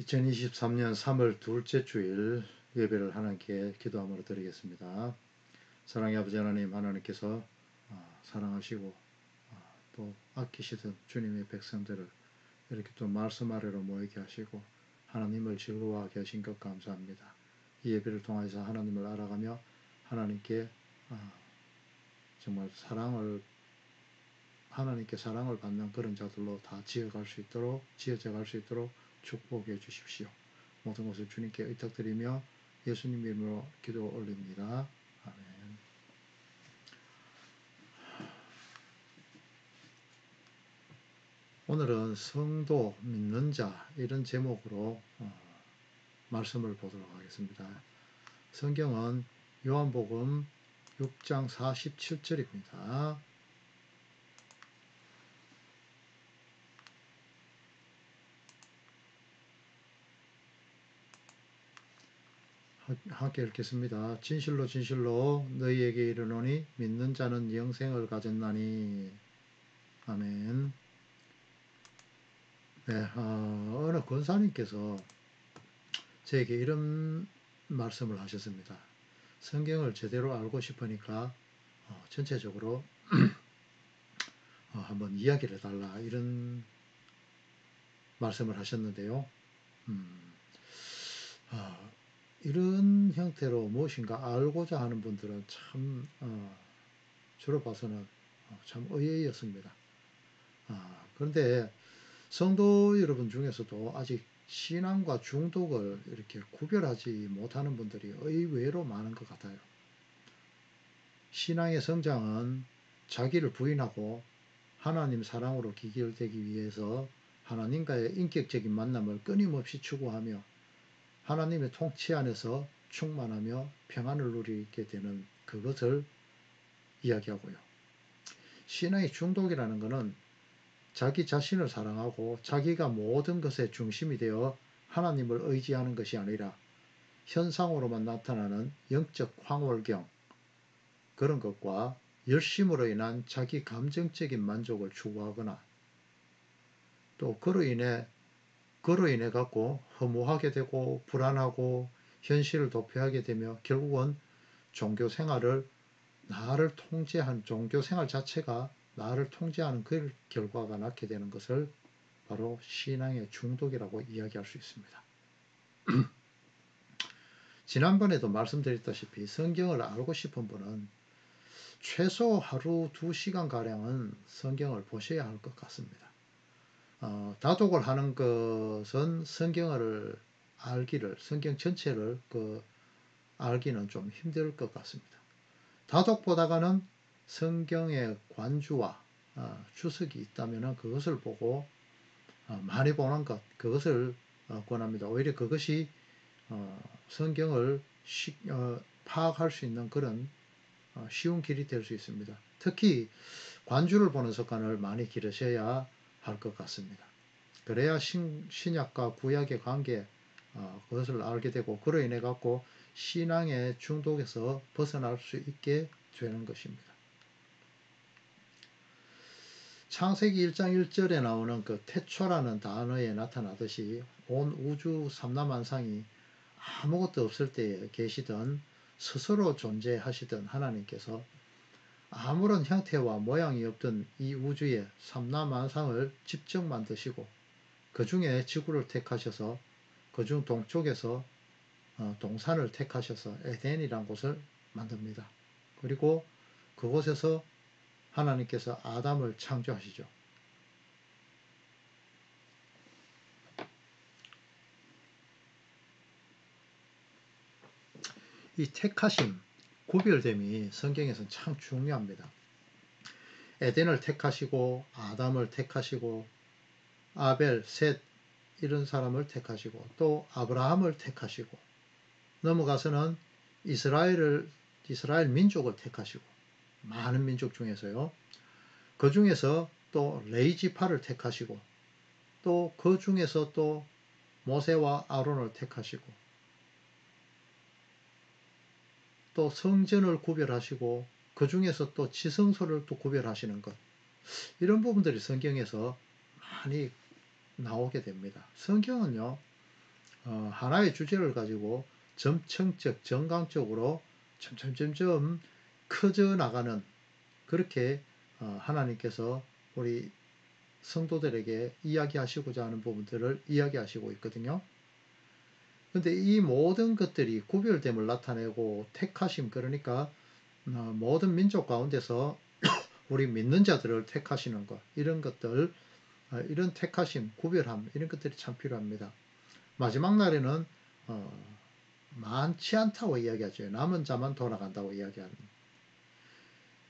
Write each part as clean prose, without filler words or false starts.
2023년 3월 둘째 주일 예배를 하나님께 기도함으로 드리겠습니다. 사랑의 아버지 하나님, 하나님께서 사랑하시고 또 아끼시던 주님의 백성들을 이렇게 또 말씀 아래로 모이게 하시고 하나님을 즐거워하게 하신 것 감사합니다. 이 예배를 통해서 하나님을 알아가며 하나님께 정말 하나님께 사랑을 받는 그런 자들로 다 지어져 갈 수 있도록 축복해 주십시오. 모든 것을 주님께 의탁드리며 예수님 이름으로 기도 올립니다. 아멘. 오늘은 성도, 믿는 자 이런 제목으로 말씀을 보도록 하겠습니다. 성경은 요한복음 6장 47절입니다. 함께 읽겠습니다. 진실로 진실로 너희에게 이르노니 믿는 자는 영생을 가졌나니. 아멘. 네, 어느 권사님께서 저에게 이런 말씀을 하셨습니다. 성경을 제대로 알고 싶으니까 전체적으로 한번 이야기를 해달라 이런 말씀을 하셨는데요. 이런 형태로 무엇인가 알고자 하는 분들은 참 주로 봐서는 참 의외였습니다. 그런데 성도 여러분 중에서도 아직 신앙과 중독을 이렇게 구별하지 못하는 분들이 의외로 많은 것 같아요. 신앙의 성장은 자기를 부인하고 하나님 사랑으로 기결되기 위해서 하나님과의 인격적인 만남을 끊임없이 추구하며 하나님의 통치 안에서 충만하며 평안을 누리게 되는 그것을 이야기하고요. 신앙의 중독이라는 것은 자기 자신을 사랑하고 자기가 모든 것의 중심이 되어 하나님을 의지하는 것이 아니라 현상으로만 나타나는 영적 황홀경 그런 것과 열심으로 인한 자기 감정적인 만족을 추구하거나 또 그로 인해 갖고 허무하게 되고 불안하고 현실을 도피하게 되며 결국은 종교 생활 자체가 나를 통제하는 그 결과가 낳게 되는 것을 바로 신앙의 중독이라고 이야기할 수 있습니다. 지난번에도 말씀드렸다시피 성경을 알고 싶은 분은 최소 하루 2시간가량은 성경을 보셔야 할 것 같습니다. 다독을 하는 것은 성경 전체를 알기는 좀 힘들 것 같습니다. 다독보다는 성경의 관주와 주석이 있다면 그것을 보고 많이 보는 것, 그것을 권합니다. 오히려 그것이 성경을 파악할 수 있는 그런 쉬운 길이 될 수 있습니다. 특히 관주를 보는 습관을 많이 기르셔야 할 것 같습니다. 그래야 신약과 구약의 관계 그것을 알게 되고 그로 인해 갖고 신앙의 중독에서 벗어날 수 있게 되는 것입니다. 창세기 1장 1절에 나오는 그 태초라는 단어에 나타나듯이 온 우주 삼라만상이 아무것도 없을 때에 계시던 스스로 존재하시던 하나님께서 아무런 형태와 모양이 없던 이 우주의 삼라만상을 직접 만드시고 그 중에 지구를 택하셔서 그 중 동쪽에서 동산을 택하셔서 에덴이란 곳을 만듭니다. 그리고 그곳에서 하나님께서 아담을 창조하시죠. 이 택하심, 구별됨이 성경에서는 참 중요합니다. 에덴을 택하시고 아담을 택하시고 아벨, 셋 이런 사람을 택하시고 또 아브라함을 택하시고 넘어가서는 이스라엘 민족을 택하시고 많은 민족 중에서요. 그 중에서 또 레이지파를 택하시고 또 그 중에서 또 모세와 아론을 택하시고 또 성전을 구별하시고 그 중에서 또 지성소를 또 구별하시는 것 이런 부분들이 성경에서 많이 나오게 됩니다. 성경은요 하나의 주제를 가지고 점층적 정강적으로 점점점점 커져 나가는, 그렇게 하나님께서 우리 성도들에게 이야기하시고자 하는 부분들을 이야기하시고 있거든요. 근데 이 모든 것들이 구별됨을 나타내고 택하심, 그러니까 모든 민족 가운데서 우리 믿는 자들을 택하시는 것, 이런 것들, 이런 택하심, 구별함, 이런 것들이 참 필요합니다. 마지막 날에는 많지 않다고 이야기하죠. 남은 자만 돌아간다고 이야기합니다.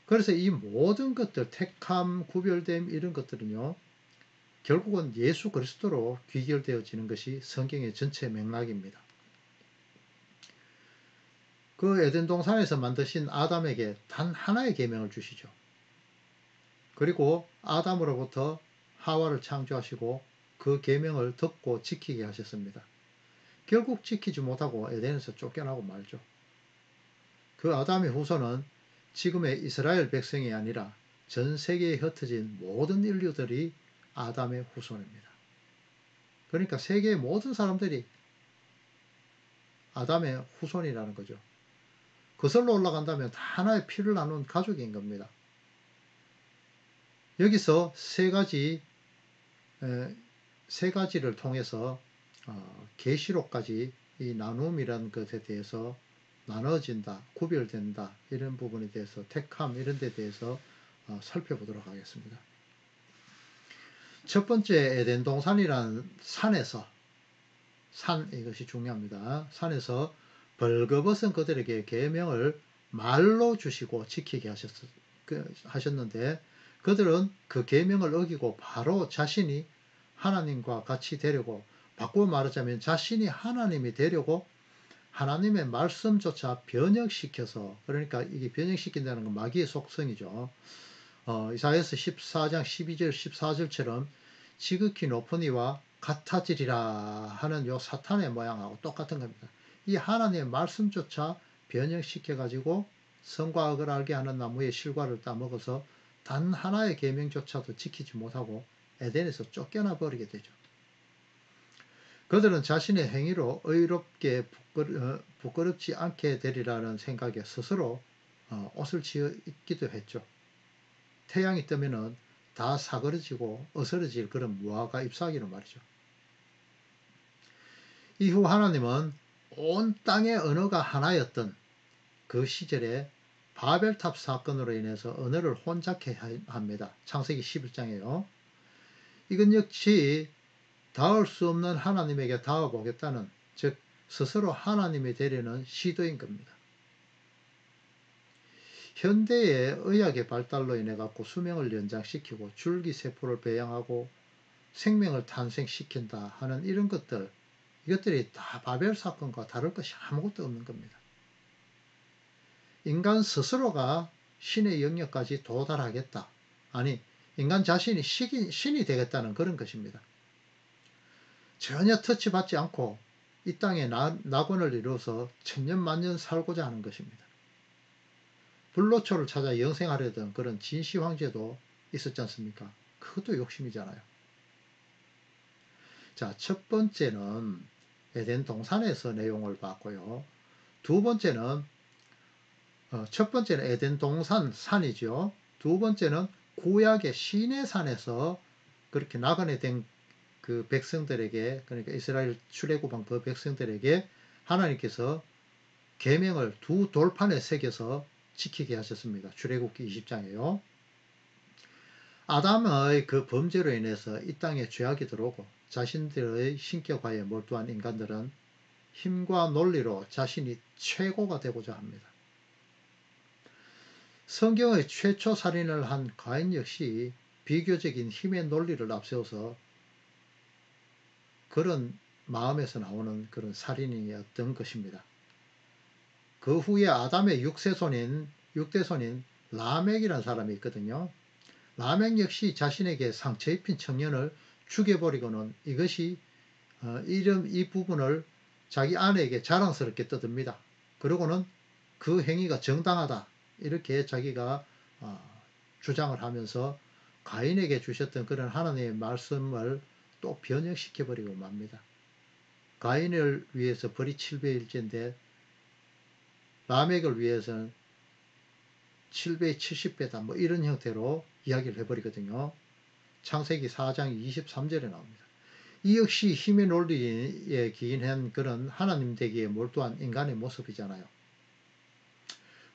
그래서 이 모든 것들, 택함, 구별됨, 이런 것들은요, 결국은 예수 그리스도로 귀결되어지는 것이 성경의 전체 맥락입니다. 그 에덴 동산에서 만드신 아담에게 단 하나의 계명을 주시죠. 그리고 아담으로부터 하와를 창조하시고 그 계명을 듣고 지키게 하셨습니다. 결국 지키지 못하고 에덴에서 쫓겨나고 말죠. 그 아담의 후손은 지금의 이스라엘 백성이 아니라 전 세계에 흩어진 모든 인류들이 아담의 후손입니다. 그러니까 세계의 모든 사람들이 아담의 후손이라는 거죠. 거슬러 올라간다면 다 하나의 피를 나눈 가족인 겁니다. 여기서 세 가지를 통해서 계시록까지 이 나눔이라는 것에 대해서 나눠진다, 구별된다, 이런 부분에 대해서, 택함, 이런 데 대해서 살펴보도록 하겠습니다. 첫 번째, 에덴 동산이라는 산에서, 이것이 중요합니다. 산에서 벌거벗은 그들에게 계명을 말로 주시고 지키게 하셨는데, 그들은 그 계명을 어기고 바로 자신이 하나님과 같이 되려고, 바꾸어 말하자면 자신이 하나님이 되려고 하나님의 말씀조차 변형시켜서, 그러니까 이게 변형시킨다는 건 마귀의 속성이죠. 이사야서 14장 12절 14절처럼 지극히 높은 이와 같아지리라 하는 요 사탄의 모양하고 똑같은 겁니다. 이 하나님의 말씀조차 변형시켜 가지고 선과 악을 알게 하는 나무의 실과를 따먹어서 단 하나의 계명조차도 지키지 못하고 에덴에서 쫓겨나 버리게 되죠. 그들은 자신의 행위로 의롭게 부끄럽지 않게 되리라는 생각에 스스로 옷을 지어 입기도 했죠. 태양이 뜨면은 다 사그러지고 어스러질 그런 무화과 잎사귀로 말이죠. 이후 하나님은 온 땅의 언어가 하나였던 그 시절에 바벨탑 사건으로 인해서 언어를 혼잡케 합니다. 창세기 11장에요. 이건 역시 닿을 수 없는 하나님에게 닿아보겠다는, 즉 스스로 하나님이 되려는 시도인 겁니다. 현대의 의학의 발달로 인해 갖고 수명을 연장시키고 줄기세포를 배양하고 생명을 탄생시킨다 하는 이런 것들, 이것들이 다 바벨 사건과 다를 것이 아무것도 없는 겁니다. 인간 스스로가 신의 영역까지 도달하겠다, 아니 인간 자신이 신이 되겠다는 그런 것입니다. 전혀 터치받지 않고 이 땅에 낙원을 이루어서 천년만년 살고자 하는 것입니다. 불로초를 찾아 영생하려던 그런 진시 황제도 있었지 않습니까? 그것도 욕심이잖아요. 자, 첫 번째는 에덴 동산에서 내용을 봤고요. 두 번째는 첫 번째는 에덴 동산 산이죠. 두 번째는 구약의 시내산에서 그렇게 나그네 된 그 백성들에게, 그러니까 이스라엘 출애굽한 그 백성들에게 하나님께서 계명을 두 돌판에 새겨서 지키게 하셨습니다. 출애굽기 20장에요. 아담의 그 범죄로 인해서 이 땅에 죄악이 들어오고 자신들의 신격화에 몰두한 인간들은 힘과 논리로 자신이 최고가 되고자 합니다. 성경의 최초 살인을 한 가인 역시 비교적인 힘의 논리를 앞세워서 그런 마음에서 나오는 그런 살인이었던 것입니다. 그 후에 아담의 육대손인 라멕이라는 사람이 있거든요. 라멕 역시 자신에게 상처 입힌 청년을 죽여버리고는 이것이 이 부분을 자기 아내에게 자랑스럽게 떠듭니다. 그러고는 그 행위가 정당하다, 이렇게 자기가 주장을 하면서 가인에게 주셨던 그런 하나님의 말씀을 또 변형시켜버리고 맙니다. 가인을 위해서 벌이 7배일진데 라멕을 위해서는 7배 70배다 뭐 이런 형태로 이야기를 해버리거든요. 창세기 4장 23절에 나옵니다. 이 역시 힘의 논리에 기인한 그런 하나님 되기에 몰두한 인간의 모습이잖아요.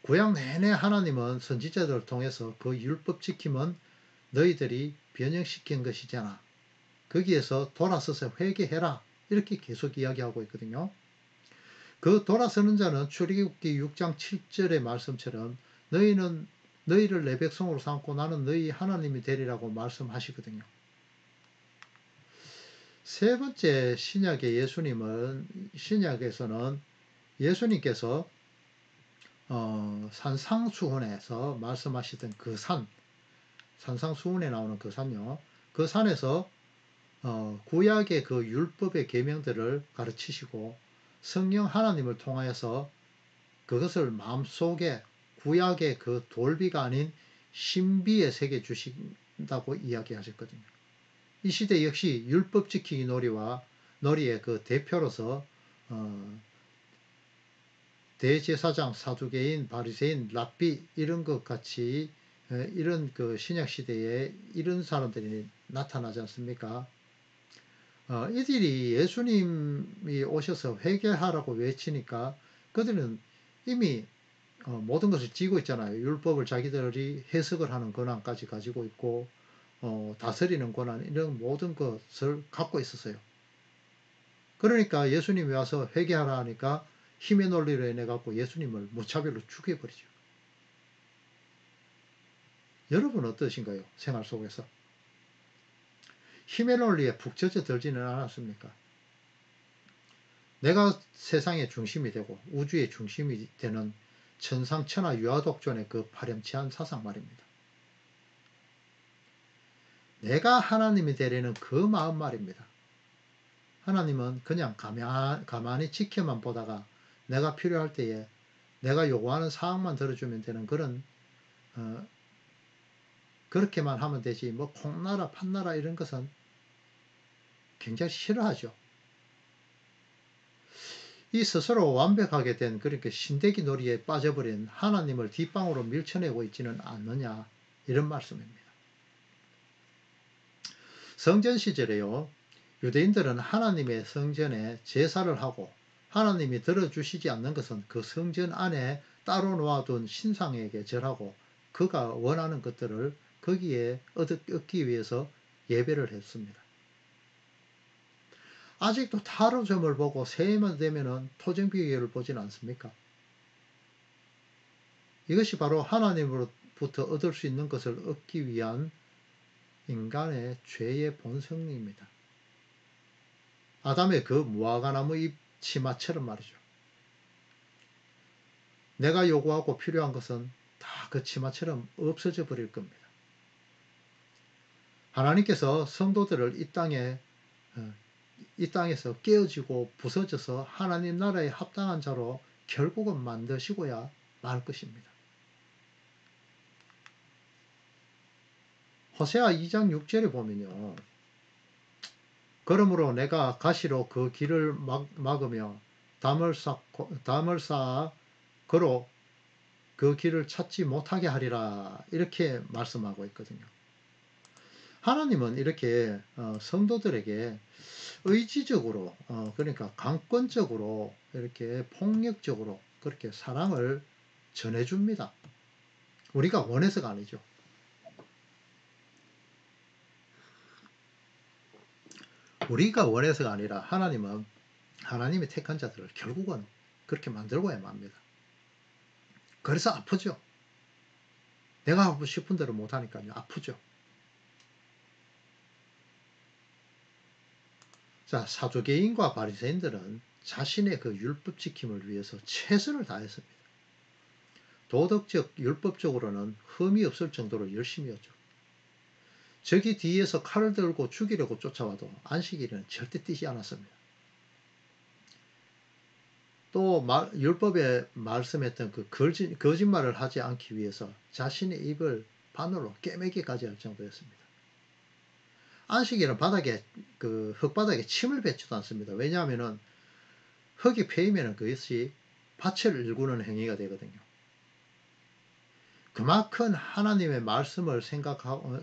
구약 내내 하나님은 선지자들을 통해서 그 율법 지킴은 너희들이 변형시킨 것이잖아. 거기에서 돌아서서 회개해라. 이렇게 계속 이야기하고 있거든요. 그 돌아서는 자는 출애굽기 6장 7절의 말씀처럼 너희를 내 백성으로 삼고 나는 너희 하나님이 되리라고 말씀하시거든요. 세 번째 신약의 신약에서는 예수님께서 산상수훈에서 말씀하시던 그 산상수훈에 나오는 그 산요. 그 산에서 구약의 그 율법의 계명들을 가르치시고 성령 하나님을 통하여서 그것을 마음속에 구약의 그 돌비가 아닌 신비에 새겨 주신다고 이야기하셨거든요. 이 시대 역시 율법 지키기 놀이의 그 대표로서 대제사장, 사두개인, 바리새인, 랍비 이런 것 같이 이런 그 신약 시대에 이런 사람들이 나타나지 않습니까? 이들이 예수님이 오셔서 회개하라고 외치니까 그들은 이미 모든 것을 쥐고 있잖아요. 율법을 자기들이 해석을 하는 권한까지 가지고 있고 다스리는 권한 이런 모든 것을 갖고 있었어요. 그러니까 예수님이 와서 회개하라 하니까 힘의 논리로 인해 갖고 예수님을 무차별로 죽여버리죠. 여러분 어떠신가요? 생활 속에서. 힘의 논리에 푹 젖어 들지는 않았습니까? 내가 세상의 중심이 되고 우주의 중심이 되는 천상천하 유아독존의 그 파렴치한 사상 말입니다. 내가 하나님이 되려는 그 마음 말입니다. 하나님은 그냥 가만히 지켜만 보다가 내가 필요할 때에 내가 요구하는 사항만 들어주면 되는 그런 그렇게만 하면 되지 뭐 콩나라 판나라 이런 것은 굉장히 싫어하죠. 이 스스로 완벽하게 된 그렇게 신대기 놀이에 빠져버린 하나님을 뒷방으로 밀쳐내고 있지는 않느냐 이런 말씀입니다. 성전 시절에요. 유대인들은 하나님의 성전에 제사를 하고 하나님이 들어주시지 않는 것은 그 성전 안에 따로 놓아둔 신상에게 절하고 그가 원하는 것들을 거기에 얻기 위해서 예배를 했습니다. 아직도 타로점을 보고 새해만 되면 토정비계를 보진 않습니까? 이것이 바로 하나님으로부터 얻을 수 있는 것을 얻기 위한 인간의 죄의 본성입니다. 아담의 그 무화과나무 잎 치마처럼 말이죠. 내가 요구하고 필요한 것은 다 그 치마처럼 없어져 버릴 겁니다. 하나님께서 성도들을 이 땅에서 깨어지고 부서져서 하나님 나라에 합당한 자로 결국은 만드시고야 말 것입니다. 호세아 2장 6절에 보면요. 그러므로 내가 가시로 그 길을 막으며 담을 쌓아 그로 그 길을 찾지 못하게 하리라 이렇게 말씀하고 있거든요. 하나님은 이렇게 성도들에게 의지적으로 그러니까 강권적으로 이렇게 폭력적으로 그렇게 사랑을 전해줍니다. 우리가 원해서가 아니죠. 우리가 원해서가 아니라 하나님은 하나님의 택한 자들을 결국은 그렇게 만들고야 맙니다. 그래서 아프죠. 내가 하고 싶은 대로 못하니까요. 아프죠. 자, 사두개인과 바리새인들은 자신의 그 율법 지킴을 위해서 최선을 다했습니다. 도덕적, 율법적으로는 흠이 없을 정도로 열심히였죠. 적이 뒤에서 칼을 들고 죽이려고 쫓아와도 안식일에는 절대 뛰지 않았습니다. 또 율법에 말씀했던 그 거짓말을 하지 않기 위해서 자신의 입을 바늘로 꿰매기까지 할 정도였습니다. 안식일은 흙바닥에 침을 뱉지도 않습니다. 왜냐하면은 흙이 패이면 그것이 밭을 일구는 행위가 되거든요. 그만큼 하나님의 말씀을 생각하고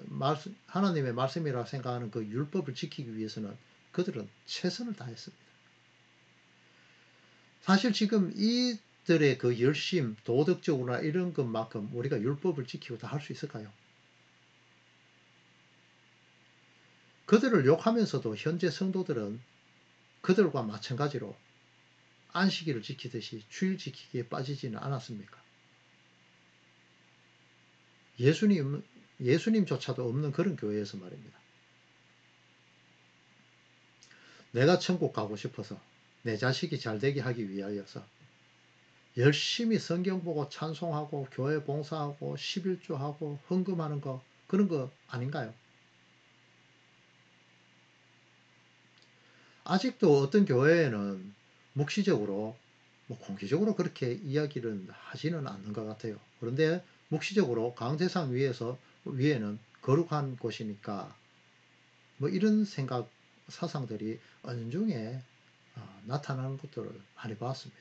하나님의 말씀이라고 생각하는 그 율법을 지키기 위해서는 그들은 최선을 다했습니다. 사실 지금 이들의 그 열심, 도덕적으로나 이런 것만큼 우리가 율법을 지키고 다 할 수 있을까요? 그들을 욕하면서도 현재 성도들은 그들과 마찬가지로 안식일을 지키듯이 주일 지키기에 빠지지는 않았습니까? 예수님조차도 없는 그런 교회에서 말입니다. 내가 천국 가고 싶어서 내 자식이 잘 되게 하기 위하여서 열심히 성경 보고 찬송하고 교회 봉사하고 11조하고 헌금하는 거 그런 거 아닌가요? 아직도 어떤 교회에는 묵시적으로 공개적으로 그렇게 이야기를 하지는 않는 것 같아요. 그런데 묵시적으로 강제상 위에는 거룩한 곳이니까 이런 생각 사상들이 은중에 나타나는 것들을 많이 봤습니다.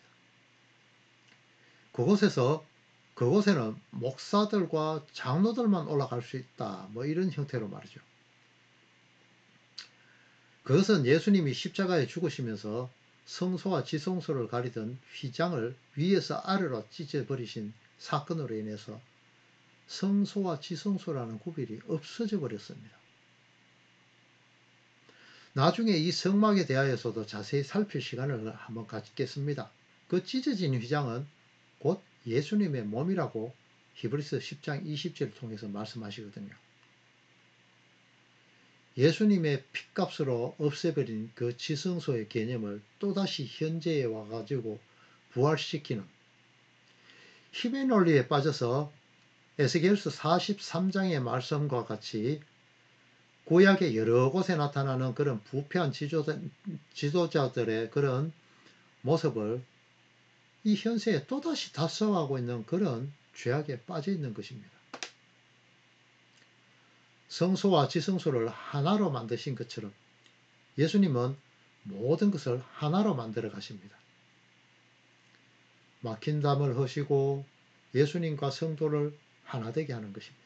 그곳에는 목사들과 장로들만 올라갈 수 있다. 이런 형태로 말이죠. 그것은 예수님이 십자가에 죽으시면서 성소와 지성소를 가리던 휘장을 위에서 아래로 찢어버리신 사건으로 인해서 성소와 지성소라는 구별이 없어져 버렸습니다. 나중에 이 성막에 대하여서도 자세히 살필 시간을 한번 갖겠습니다. 그 찢어진 휘장은 곧 예수님의 몸이라고 히브리서 10장 20절을 통해서 말씀하시거든요. 예수님의 핏값으로 없애버린 그 지성소의 개념을 또다시 현재에 와가지고 부활시키는 힘의 논리에 빠져서 에스겔서 43장의 말씀과 같이 구약의 여러 곳에 나타나는 그런 부패한 지도자들의 그런 모습을 이 현세에 또다시 답습하고 있는 그런 죄악에 빠져 있는 것입니다. 성소와 지성소를 하나로 만드신 것처럼 예수님은 모든 것을 하나로 만들어 가십니다. 막힌 담을 허시고 예수님과 성도를 하나 되게 하는 것입니다.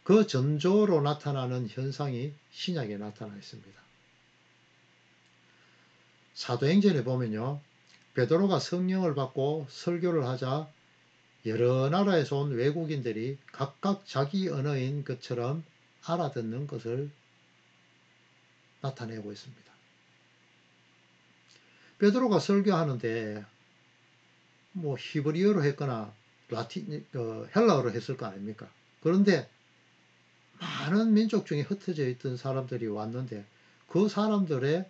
그 전조로 나타나는 현상이 신약에 나타나 있습니다. 사도행전에 보면요. 베드로가 성령을 받고 설교를 하자 여러 나라에서 온 외국인들이 각각 자기 언어인 것처럼 알아듣는 것을 나타내고 있습니다. 베드로가 설교하는데 히브리어로 했거나 헬라어로 했을 거 아닙니까? 그런데 많은 민족 중에 흩어져 있던 사람들이 왔는데 그 사람들의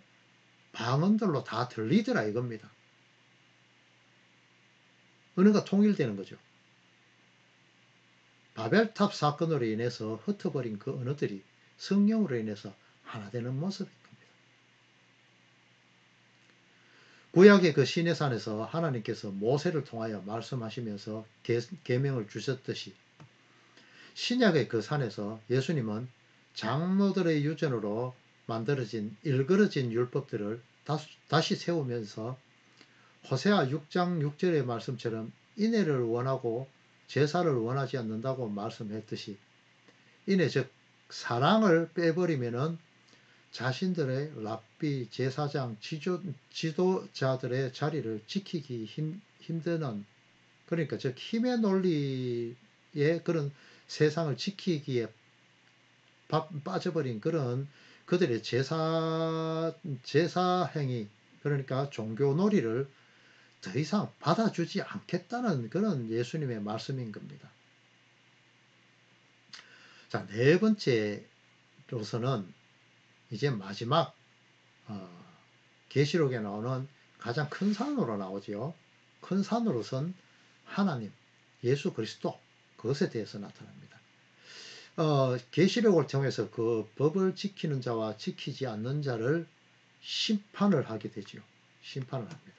방언들로 다 들리더라 이겁니다. 언어가 통일되는 거죠. 바벨탑 사건으로 인해서 흩어버린 그 언어들이 성령으로 인해서 하나 되는 모습인 겁니다. 구약의 그 시내산에서 하나님께서 모세를 통하여 말씀하시면서 계명을 주셨듯이 신약의 그 산에서 예수님은 장로들의 유전으로 만들어진 일그러진 율법들을 다시 세우면서 호세아 6장 6절의 말씀처럼 인애를 원하고 제사를 원하지 않는다고 말씀했듯이 인애 즉 사랑을 빼버리면은 자신들의 랍비 제사장 지도자들의 자리를 지키기 힘드는 그러니까 즉 힘의 논리의 그런 세상을 지키기에 빠져버린 그런 그들의 제사 행위 그러니까 종교 놀이를 더 이상 받아주지 않겠다는 그런 예수님의 말씀인 겁니다. 자, 네 번째로서는 이제 마지막 계시록에 나오는 가장 큰 산으로 나오지요. 큰 산으로선 하나님, 예수 그리스도 그것에 대해서 나타납니다. 계시록을 통해서 그 법을 지키는 자와 지키지 않는 자를 심판을 하게 되지요. 심판을 합니다.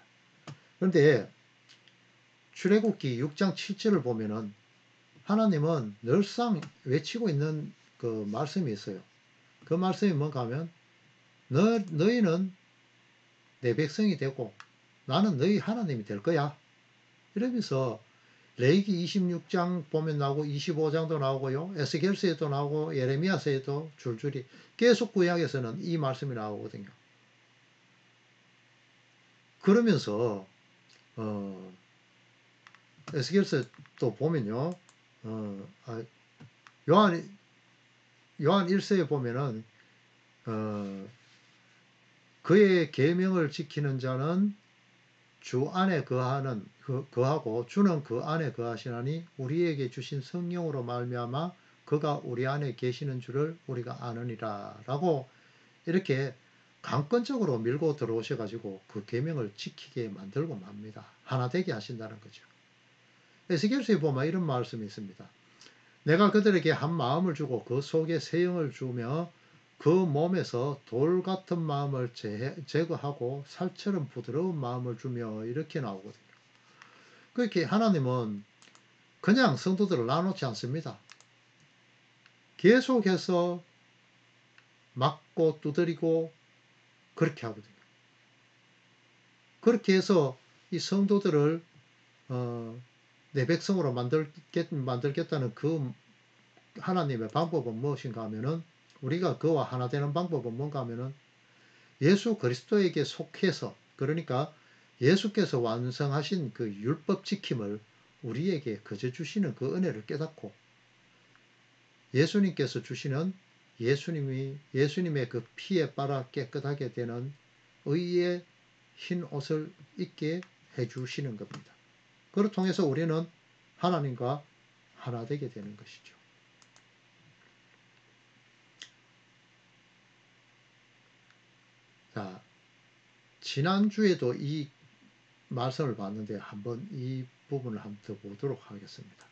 그런데 출애굽기 6장 7절을 보면은 하나님은 늘상 외치고 있는 그 말씀이 있어요. 그 말씀이 뭔가 하면 너희는 내 백성이 되고 나는 너희 하나님이 될 거야. 이러면서 레위기 26장 보면 나오고 25장도 나오고요. 에스겔서에도 나오고 예레미야서에도 줄줄이 계속 구약에서는 이 말씀이 나오거든요. 그러면서 에스겔서 또 보면요. 요한 1서에 보면은 그의 계명을 지키는 자는 주 안에 거하고 주는 그 안에 거하시나니 우리에게 주신 성령으로 말미암아 그가 우리 안에 계시는 줄을 우리가 아느니라 라고 이렇게 강권적으로 밀고 들어오셔가지고 그 계명을 지키게 만들고 맙니다. 하나 되게 하신다는 거죠. 에스겔서에 보면 이런 말씀이 있습니다. 내가 그들에게 한 마음을 주고 그 속에 새 영을 주며 그 몸에서 돌 같은 마음을 제거하고 살처럼 부드러운 마음을 주며 이렇게 나오거든요. 그렇게 하나님은 그냥 성도들을 나누지 않습니다. 계속해서 막고 두드리고 그렇게 하거든요. 그렇게 해서 이 성도들을 내 백성으로 만들겠다는 그 하나님의 방법은 무엇인가 하면은 우리가 그와 하나 되는 방법은 뭔가 하면은 예수 그리스도에게 속해서 그러니까 예수께서 완성하신 그 율법 지킴을 우리에게 거저 주시는 그 은혜를 깨닫고 예수님께서 주시는 예수님의 그 피에 빨아 깨끗하게 되는 의의 흰 옷을 입게 해주시는 겁니다. 그를 통해서 우리는 하나님과 하나 되게 되는 것이죠. 자, 지난주에도 이 말씀을 봤는데 한번 이 부분을 한번 더 보도록 하겠습니다.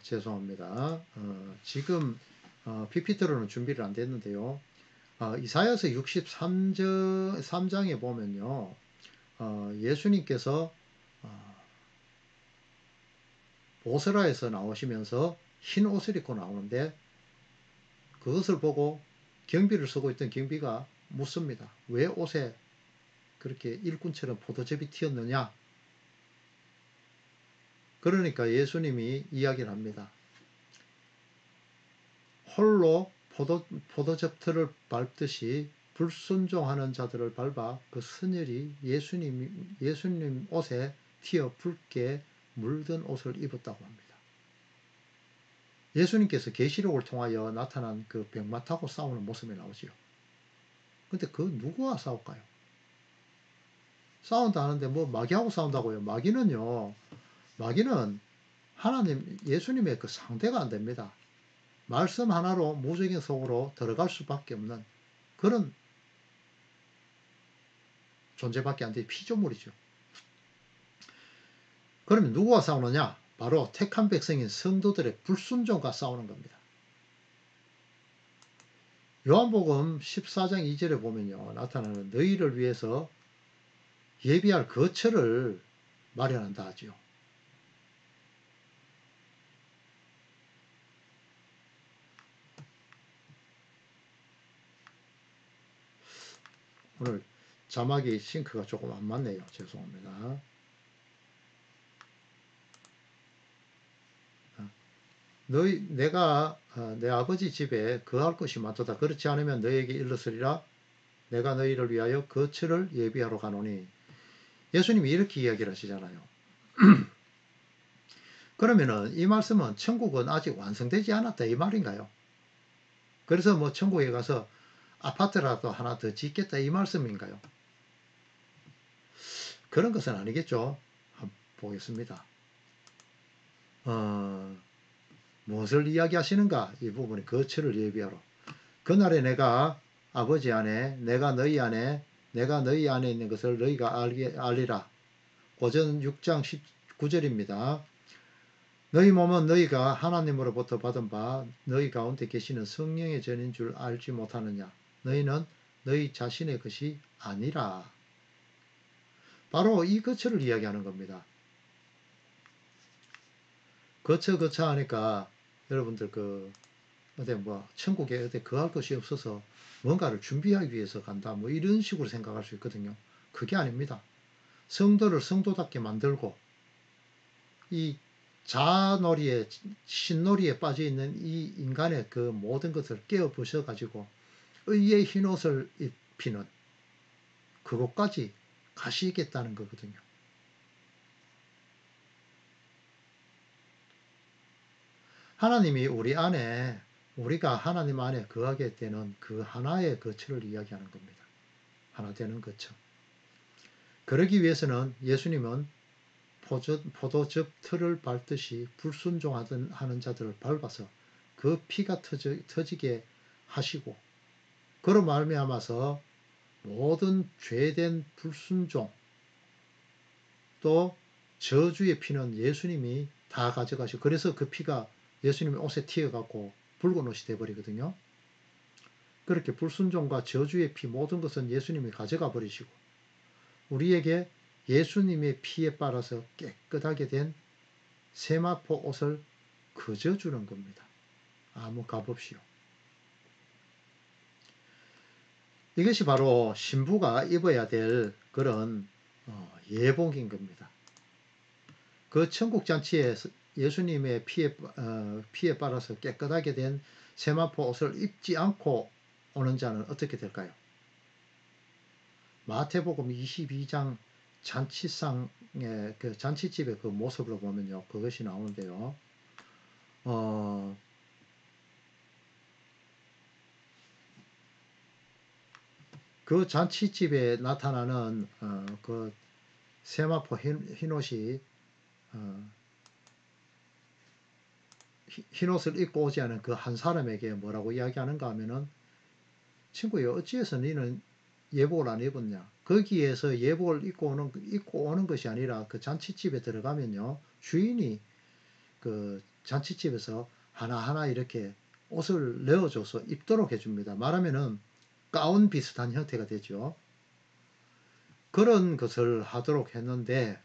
죄송합니다. 지금 PPT로는 준비를 안 됐는데요. 이사야서 63장에 보면요. 예수님께서 보스라에서 나오시면서 흰 옷을 입고 나오는데 그것을 보고 경비를 서고 있던 경비가 묻습니다. 왜 옷에 그렇게 일꾼처럼 포도즙이 튀었느냐? 그러니까 예수님이 이야기를 합니다. 홀로 포도즙틀을 밟듯이 불순종하는 자들을 밟아 그 순혈이 예수님 옷에 튀어 붉게 물든 옷을 입었다고 합니다. 예수님께서 계시록을 통하여 나타난 그 병마 타고 싸우는 모습이 나오지요. 근데 그 누구와 싸울까요? 싸운다 하는데 뭐 마귀하고 싸운다고요? 마귀는 하나님 예수님의 그 상대가 안 됩니다. 말씀 하나로 무적인 속으로 들어갈 수밖에 없는 그런 존재밖에 안 돼. 피조물이죠. 그러면 누구와 싸우느냐? 바로 택한 백성인 성도들의 불순종과 싸우는 겁니다. 요한복음 14장 2절에 보면요. 나타나는 너희를 위해서 예비할 거처를 마련한다 하지요. 오늘 자막이 싱크가 조금 안 맞네요. 죄송합니다. 내가 내 아버지 집에 거할 것이 많도다. 그렇지 않으면 너희에게 일렀으리라. 내가 너희를 위하여 거처를 예비하러 가노니. 예수님이 이렇게 이야기를 하시잖아요. 그러면은 이 말씀은 천국은 아직 완성되지 않았다 이 말인가요? 그래서 뭐 천국에 가서 아파트라도 하나 더 짓겠다 이 말씀인가요? 그런 것은 아니겠죠. 한번 보겠습니다. 무엇을 이야기하시는가? 이 부분이 거처를 예비하러. 그날에 내가 아버지 안에 내가 너희 안에 있는 것을 너희가 알리라. 고전 6장 19절입니다. 너희 몸은 너희가 하나님으로부터 받은 바 너희 가운데 계시는 성령의 전인 줄 알지 못하느냐. 너희는 너희 자신의 것이 아니라 바로 이 거처를 이야기하는 겁니다. 거처 하니까 여러분들 어디 천국에 어디 거할 것이 없어서 뭔가를 준비하기 위해서 간다 뭐 이런 식으로 생각할 수 있거든요. 그게 아닙니다. 성도를 성도답게 만들고 이 자아놀이에 신놀이에 빠져 있는 이 인간의 그 모든 것을 깨어 부셔 가지고 의의 흰옷을 입히는 그곳까지 가시겠다는 거거든요. 하나님이 우리가 하나님 안에 거하게 되는 그 하나의 거처를 이야기하는 겁니다. 하나 되는 거처. 그러기 위해서는 예수님은 포도즙 틀을 밟듯이 불순종하는 자들을 밟아서 그 피가 터지게 하시고 그로 말미암아서 모든 죄된 불순종 또 저주의 피는 예수님이 다 가져가시고 그래서 그 피가 예수님의 옷에 튀어갖고 붉은 옷이 돼버리거든요. 그렇게 불순종과 저주의 피 모든 것은 예수님이 가져가 버리시고 우리에게 예수님의 피에 빨아서 깨끗하게 된 세마포 옷을 그져주는 겁니다. 한번 가봅시오. 이것이 바로 신부가 입어야 될 그런 예복인 겁니다. 그 천국잔치에 예수님의 피에 빨아서 깨끗하게 된 세마포 옷을 입지 않고 오는 자는 어떻게 될까요? 마태복음 22장 잔치상의 그 잔치집의 그 모습으로 보면요. 그것이 나오는데요. 그 잔치집에 나타나는 그 세마포 흰옷이 흰옷을 입고 오지 않은 그 한 사람에게 뭐라고 이야기하는가 하면은 친구여 어찌해서 너는 예복을 안 입었냐. 거기에서 예복을 입고 오는 것이 아니라 그 잔치집에 들어가면요. 주인이 그 잔치집에서 하나하나 이렇게 옷을 내어줘서 입도록 해줍니다. 말하면은 가운 비슷한 형태가 되죠. 그런 것을 하도록 했는데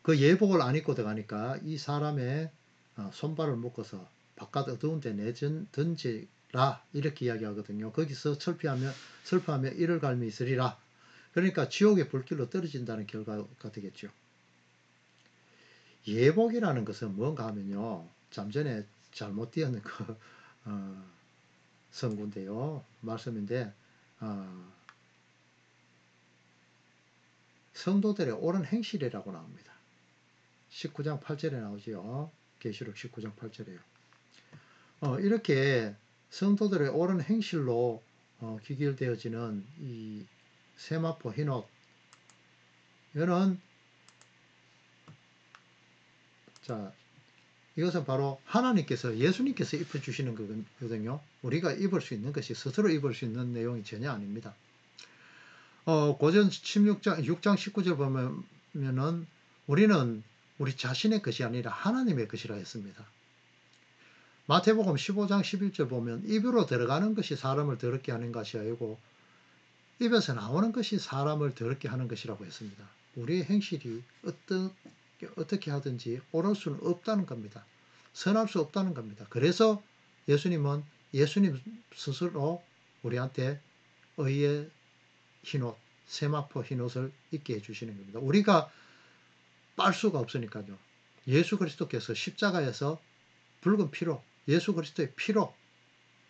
그 예복을 안 입고 들어가니까 이 사람의 손발을 묶어서 바깥 어두운 데 내던지라 이렇게 이야기하거든요. 거기서 슬퍼하며 이를 갈미 있으리라. 그러니까 지옥의 불길로 떨어진다는 결과가 되겠죠. 예복이라는 것은 뭔가 하면요. 잠전에 잘못 띄었는 그 성구인데요. 말씀인데 성도들의 옳은 행실이라고 나옵니다. 19장 8절에 나오지요. 계시록 19장 8절에요. 이렇게 성도들의 옳은 행실로 기결되어지는 이 세마포 흰옷 이거는 자 이것은 바로 하나님께서 예수님께서 입혀주시는 거거든요. 우리가 입을 수 있는 것이 스스로 입을 수 있는 내용이 전혀 아닙니다. 고전 6장 19절 보면은 우리는 우리 자신의 것이 아니라 하나님의 것이라 했습니다. 마태복음 15장 11절 보면 입으로 들어가는 것이 사람을 더럽게 하는 것이 아니고 입에서 나오는 것이 사람을 더럽게 하는 것이라고 했습니다. 우리의 행실이 어떻게 하든지 옳을 수는 없다는 겁니다. 선할 수 없다는 겁니다. 그래서 예수님은 예수님 스스로 우리한테 의의 흰옷, 세마포 흰옷을 입게 해주시는 겁니다. 우리가 빨 수가 없으니까요. 예수 그리스도께서 십자가에서 붉은 피로 예수 그리스도의 피로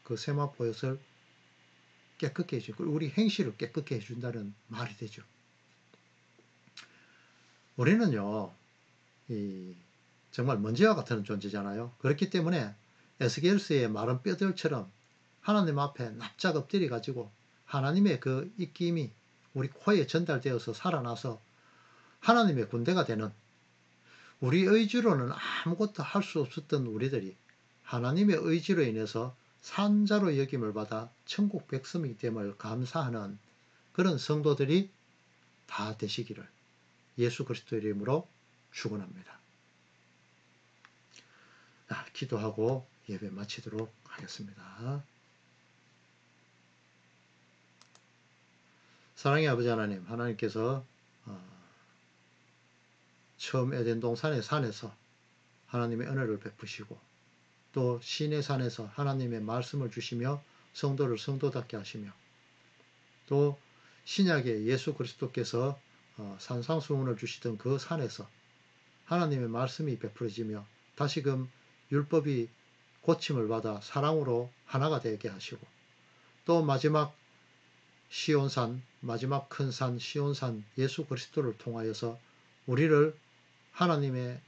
그 세마포 옷을 깨끗게 해주고 우리 행실을 깨끗게 해준다는 말이 되죠. 우리는요. 정말 먼지와 같은 존재잖아요. 그렇기 때문에 에스겔스의 마른 뼈들처럼 하나님 앞에 납작 엎드려 가지고 하나님의 그 입김이 우리 코에 전달되어서 살아나서 하나님의 군대가 되는 우리 의지로는 아무것도 할 수 없었던 우리들이 하나님의 의지로 인해서 산자로 여김을 받아 천국 백성이 됨을 감사하는 그런 성도들이 다 되시기를 예수 그리스도의 이름으로 축원합니다. 기도하고 예배 마치도록 하겠습니다. 사랑의 아버지 하나님, 하나님께서 처음 에덴 동산의 산에서 하나님의 은혜를 베푸시고 또 시내 산에서 하나님의 말씀을 주시며 성도를 성도답게 하시며 또 신약의 예수 그리스도께서 산상수훈을 주시던 그 산에서 하나님의 말씀이 베풀어지며 다시금 율법이 고침을 받아 사랑으로 하나가 되게 하시고 또 마지막 시온산, 마지막 큰 산 시온산 예수 그리스도를 통하여서 우리를 하나님의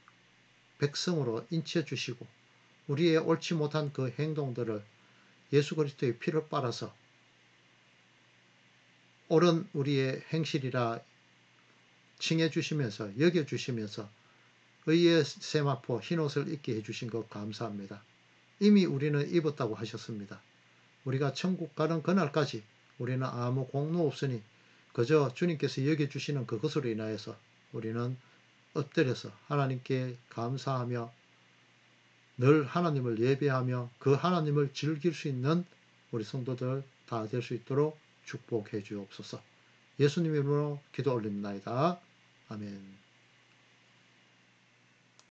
백성으로 인치해 주시고 우리의 옳지 못한 그 행동들을 예수 그리스도의 피를 빨아서 옳은 우리의 행실이라 칭해 주시면서 여겨 주시면서 의의 세마포 흰옷을 입게 해주신 것 감사합니다. 이미 우리는 입었다고 하셨습니다. 우리가 천국 가는 그날까지 우리는 아무 공로 없으니 그저 주님께서 여겨주시는 그것으로 인하여서 우리는 엎드려서 하나님께 감사하며 늘 하나님을 예배하며 그 하나님을 즐길 수 있는 우리 성도들 다 될 수 있도록 축복해 주옵소서. 예수님 이름으로 기도 올립니다. 아멘.